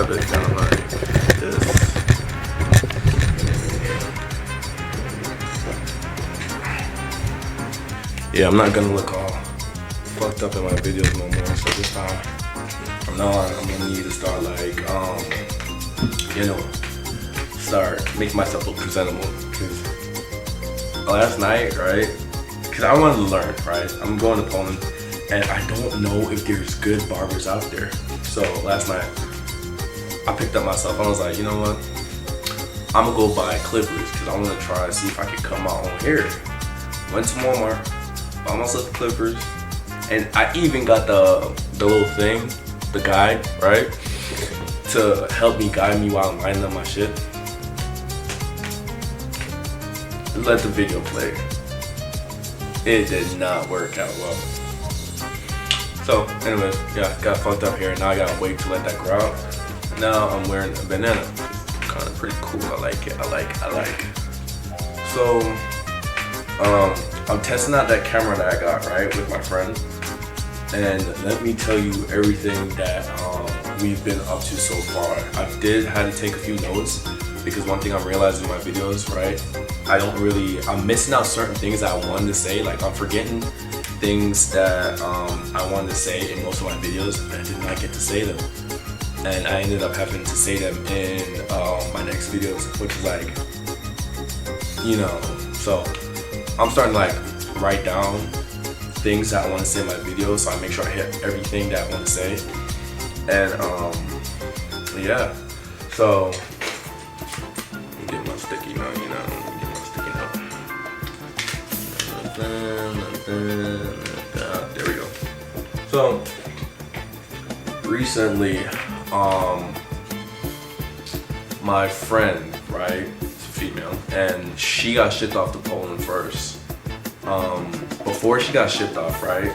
have it down like this. Yeah, I'm not gonna look all fucked up in my videos no more. So this time, from now on, I'm gonna need to start like, start making myself look presentable. Cause last night, right? Cause I wanted to learn, right? I'm going to Poland, and I don't know if there's good barbers out there. So last night, I picked up myself. I was like, you know what? I'm gonna go buy clippers because I want to try and see if I can cut my own hair. Went to Walmart, bought myself the clippers, and I even got the little thing, the guide, right, to help me guide me while I'm lining up my shit. Let the video play. It did not work out well. So, anyways, yeah, got fucked up here. Now I gotta wait to let that grow out. Now I'm wearing a banana. Kind of pretty cool. I like it. I like. So, I'm testing out that camera that I got, right, with my friend. And let me tell you everything that we've been up to so far. I had to take a few notes because one thing I'm realizing in my videos, right, I'm missing out certain things that I wanted to say. Like I'm forgetting things that I wanted to say in most of my videos, and I did not get to say them. And I ended up having to say them in my next videos, which is like, so I'm starting to like write down things that I want to say in my videos, so I make sure I hit everything that I want to say. And yeah, so get my sticky note, get my sticky note. There we go. So recently, my friend, right, it's a female, and she got shipped off to Poland first. Before she got shipped off, right,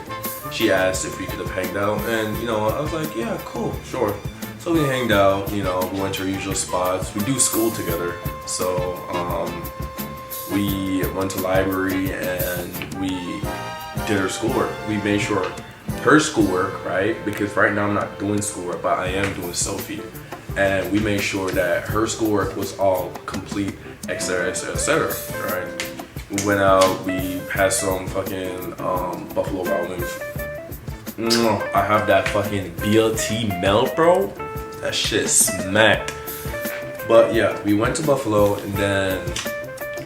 she asked if we could have hanged out, and I was like, yeah, cool, sure. So we hanged out, we went to our usual spots. We do school together, so we went to library and we did her schoolwork. We made sure her schoolwork, right, because right now I'm not doing schoolwork, but I am doing Sophie, and we made sure that her schoolwork was all complete, etc., right? We went out, we had some fucking Buffalo Wild Wings. I have that fucking BLT melt, bro. That shit smacked. But yeah, we went to Buffalo, and then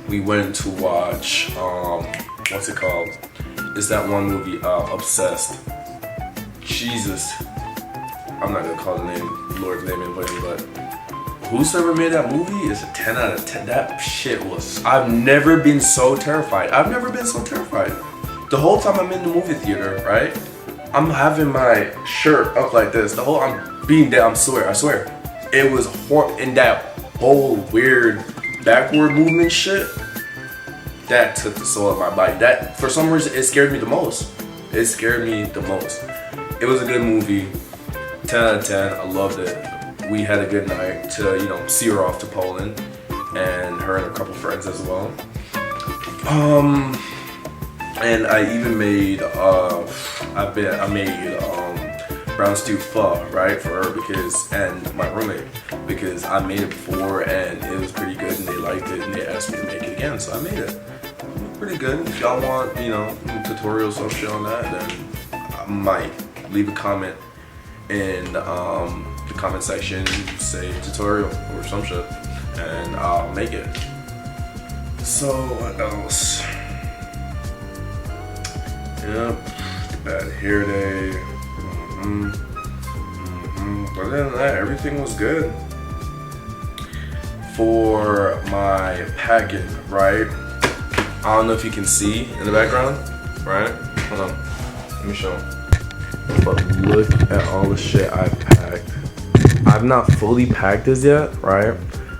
we went to watch, what's it called? It's that one movie, Obsessed. Jesus. I'm not gonna call the name, Lord's name in vain, but whosoever made that movie is a 10 out of 10. That shit was, I've never been so terrified. The whole time I'm in the movie theater, right? I'm having my shirt up like this. I'm being down, I swear. It was in that whole weird backward movement shit. That took the soul of my body. That, for some reason, it scared me the most. It was a good movie. 10 out of 10. I loved it. We had a good night to, see her off to Poland, and her and a couple friends as well. And I even made, I made brown stew pho, right, for her and my roommate, because I made it before and it was pretty good and they liked it and they asked me to make it again, so I made it. Pretty good. If y'all want, tutorials or shit on that, then I might leave a comment in the comment section, say tutorial or some shit, and I'll make it. So what else? Yep, bad hair day. But other than that, everything was good. For my packing, right? I don't know if you can see in the background, right? Hold on, let me show. But look at all the shit I've packed. I've not fully packed this yet, right?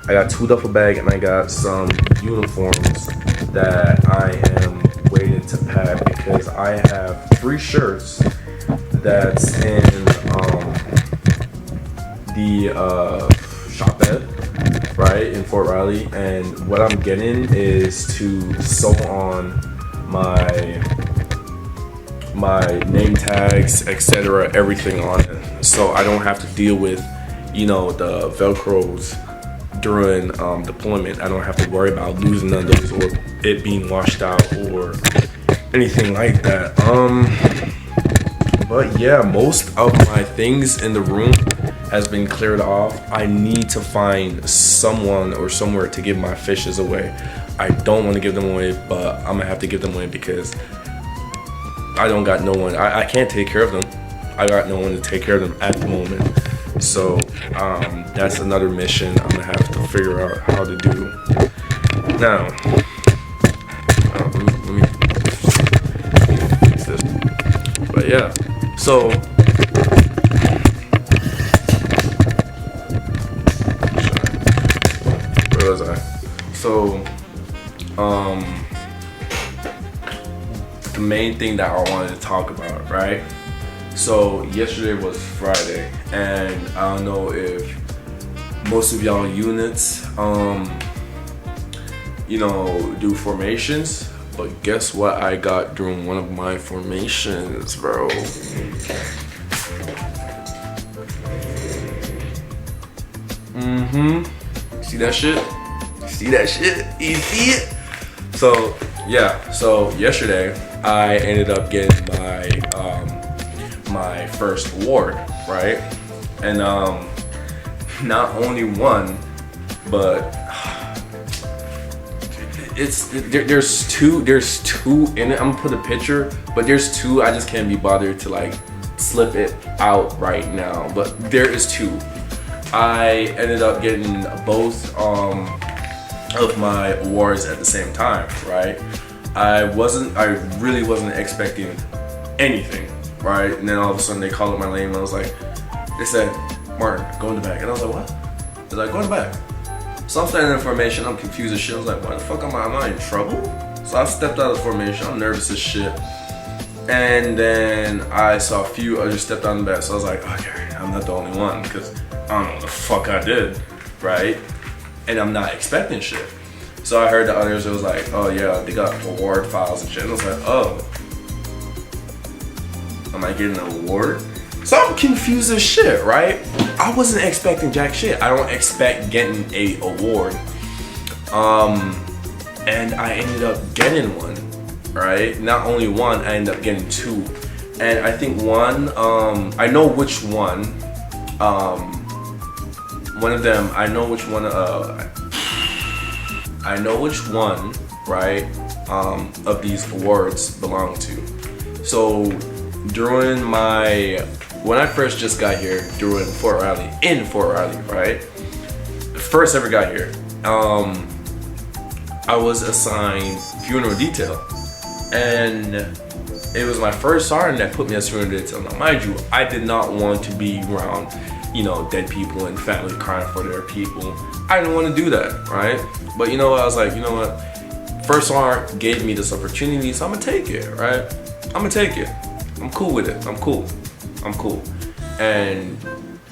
I got 2 duffel bags and I got some uniforms that I am waiting to pack because I have 3 shirts that's in the shop bed, right, in Fort Riley, and what I'm getting is to sew on my name tags, etc., everything on it, so I don't have to deal with the Velcros during deployment. I don't have to worry about losing none of those or it being washed out or anything like that. But yeah, most of my things in the room has been cleared off. I need to find someone or somewhere to give my fishes away. I don't want to give them away, but I'm gonna have to give them away because I don't got no one. I can't take care of them. I got no one to take care of them at the moment. So that's another mission I'm gonna have to figure out how to do. Now, let me fix this. But yeah, so where was I? So the main thing that I wanted to talk about, right? So yesterday was Friday, and I don't know if most of y'all units do formations, but guess what I got during one of my formations, bro? See that shit? See that shit? You see it? So yeah, so yesterday I ended up getting my first award, right? And not only one, but there's two in it. I'm gonna put a picture, but there's two. I just can't be bothered to like slip it out right now, but there is two. I ended up getting both of my awards at the same time, right? I really wasn't expecting anything, right? And then all of a sudden they called up my name and I was like, they said, Martin, go in the back. And I was like, what? They're like, go in the back. So I'm standing in formation, I'm confused as shit. I was like, why the fuck am I in trouble? So I stepped out of formation, I'm nervous as shit. And then I saw a few others stepped out in the back. So I was like, okay, I'm not the only one because I don't know what the fuck I did, right? And I'm not expecting shit. So I heard the others, it was like, oh yeah, they got award files and shit. And I was like, oh, am I getting an award? So I'm confused as shit, right? I wasn't expecting jack shit. I don't expect getting a award. And I ended up getting one, right? Not only one, I ended up getting two. And I think one, I know which one, one of them, I know which one, right, of these awards belong to. So during when I first just got here during Fort Riley, right, first ever got here, I was assigned funeral detail, and it was my first sergeant that put me as funeral detail. Now mind you, I did not want to be around dead people and family crying for their people. I didn't want to do that, right? But you know what, I was like, you know what, first sergeant gave me this opportunity, so I'm gonna take it, right? I'm gonna take it. I'm cool with it. I'm cool. And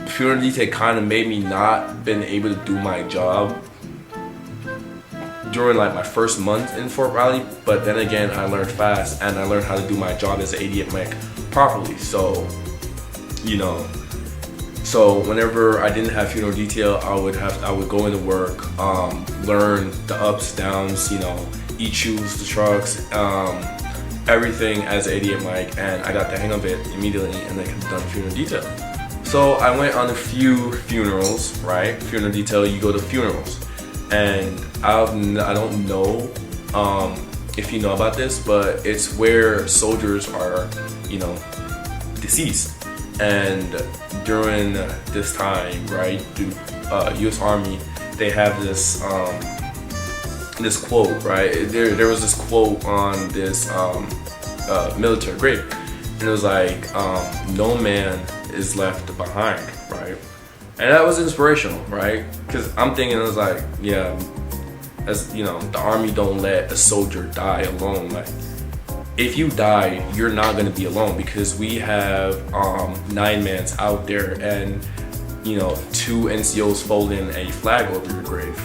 funeral detail kind of made me not been able to do my job during like my first month in Fort Riley, but then again, I learned fast and I learned how to do my job as an 88 mech properly. So, so whenever I didn't have funeral detail, I would go into work, learn the ups, downs, E-choose the trucks, everything as an 88 mic, and I got the hang of it immediately, and then I could have done funeral detail. So I went on a few funerals, right? Funeral detail, you go to funerals, and I don't know if you know about this, but it's where soldiers are, deceased. And during this time, right, the U.S. Army, they have this this quote, right? There was this quote on this military grave, and it was like, no man is left behind, right? And that was inspirational, right? Because I'm thinking, it was like, yeah, as the Army don't let a soldier die alone. Like, if you die, you're not gonna be alone, because we have 9 mans out there, and 2 NCOs folding a flag over your grave,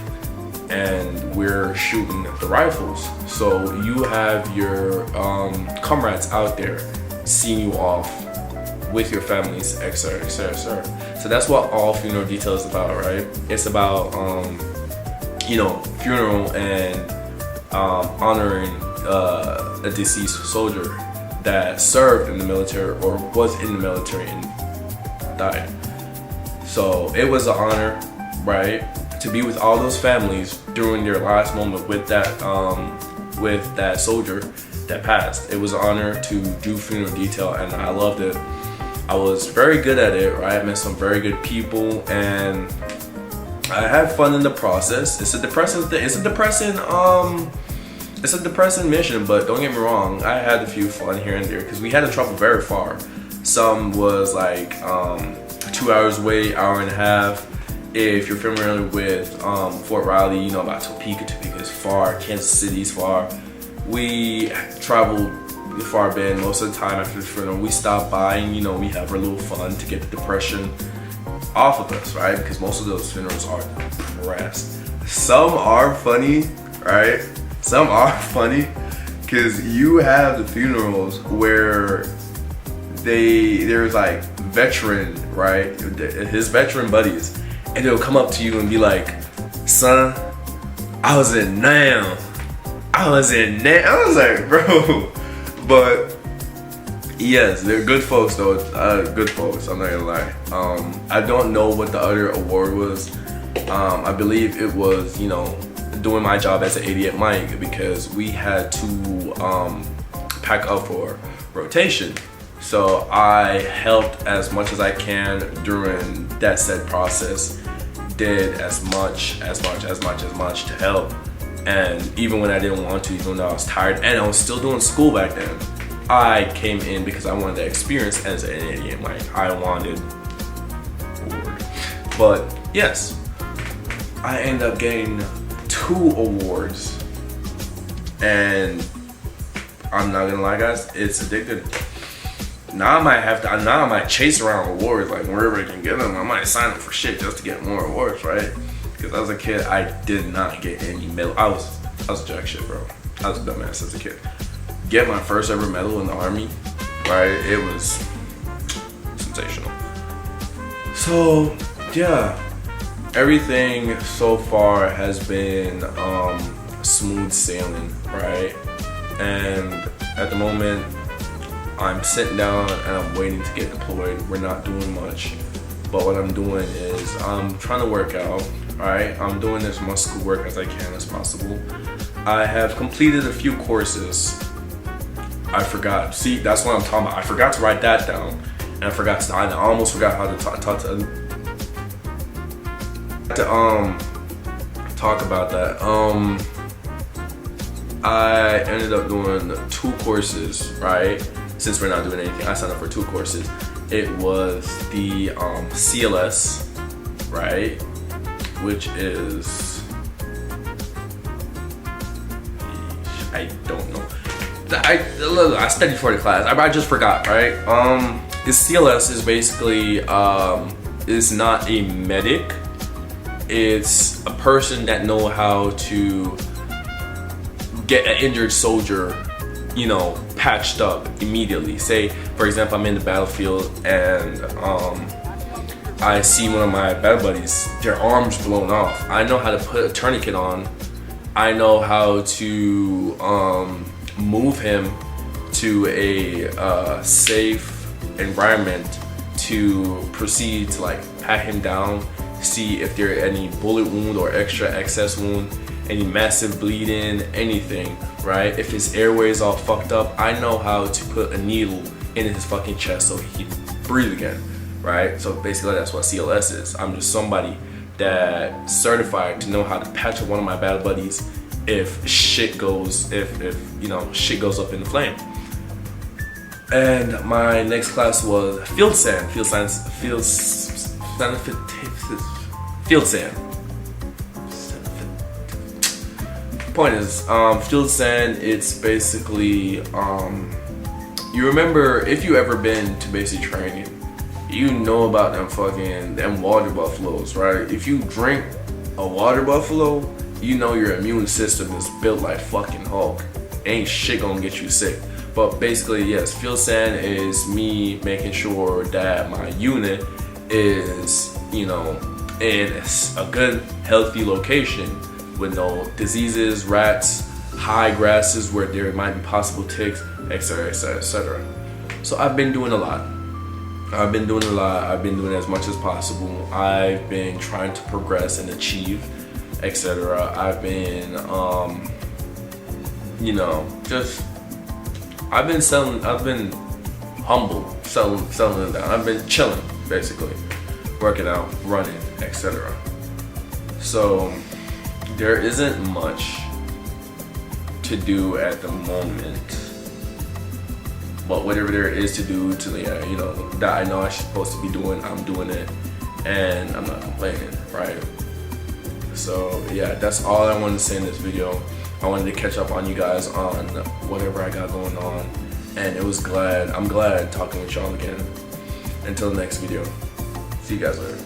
and we're shooting the rifles. So you have your comrades out there seeing you off with your families, etc., etc., etc. So that's what all funeral detail is about, right? It's about funeral and honoring a deceased soldier that served in the military or was in the military and died. So it was an honor, right, to be with all those families during their last moment with that soldier that passed. It was an honor to do funeral detail, and I loved it. I was very good at it, right? I met some very good people, and I had fun in the process. It's a depressing thing. It's a depressing mission, but don't get me wrong, I had a few fun here and there because we had to travel very far. Some was like 2 hours away, hour and a half. If you're familiar with Fort Riley, you know about Topeka. Topeka is far, Kansas City is far. We traveled far bit most of the time after the funeral. We stopped by and we have our little fun to get the depression off of us, right? Because most of those funerals are depressed. Some are funny, right? Some are funny because you have the funerals where there's like veteran, right? His veteran buddies, and they'll come up to you and be like, "Son, I was in Nam. I was like, bro, but yes, they're good folks though. Good folks. I'm not gonna lie. I don't know what the other award was. I believe it was, doing my job as an 88 mic because we had to pack up for rotation. So I helped as much as I can during that said process. Did as much to help. And even when I didn't want to, even though I was tired and I was still doing school back then, I came in because I wanted the experience as an 88 mic. I wanted award. But yes, I ended up getting 2 awards, and I'm not gonna lie, guys, it's addictive. Now I might chase around awards, like wherever I can get them. I might sign up for shit just to get more awards, right? Because as a kid, I did not get any medal. I was jack shit, bro. I was a dumbass as a kid. Get my first ever medal in the Army, right? It was sensational. So yeah, everything so far has been smooth sailing, right? And at the moment, I'm sitting down and I'm waiting to get deployed. We're not doing much, but what I'm doing is I'm trying to work out, right? I'm doing as much schoolwork as I can as possible. I have completed a few courses. I forgot. See, that's what I'm talking about. I forgot to write that down, and I almost forgot how to talk about that. I ended up doing 2 courses, right? Since we're not doing anything, I signed up for 2 courses. It was the CLS, right? Which is, I don't know. I studied for the class. I just forgot, right? The CLS is basically is not a medic. It's a person that know how to get an injured soldier, patched up immediately. Say, for example, I'm in the battlefield and I see one of my battle buddies, their arms blown off. I know how to put a tourniquet on. I know how to move him to a safe environment to proceed to pat him down, see if there are any bullet wound or excess wound, any massive bleeding, anything, right? If his airway is all fucked up, I know how to put a needle in his fucking chest so he can breathe again, right? So basically that's what CLS is. I'm just somebody that's certified to know how to patch up one of my battle buddies if shit goes up in the flame. And my next class was field sand. Point is, field sand, it's basically, you remember, if you ever been to basic training, you know about them water buffaloes, right? If you drink a water buffalo, you know your immune system is built like fucking Hulk. Ain't shit gonna get you sick. But basically, yes, field sand is me making sure that my unit is, you know, in a good, healthy location with no diseases, rats, high grasses where there might be possible ticks, etc., etc., etc. So I've been doing a lot. I've been doing as much as possible. I've been trying to progress and achieve, etc. I've been, you know, just, I've been humble, selling it down. I've been chilling, basically, working out, running, etc. So there isn't much to do at the moment, but whatever there is to do, you know, that I know I'm supposed to be doing, I'm doing it, and I'm not complaining, right? So yeah, that's all I wanted to say in this video. I wanted to catch up on you guys on whatever I got going on, and I'm glad talking with y'all again. Until the next video, see you guys later.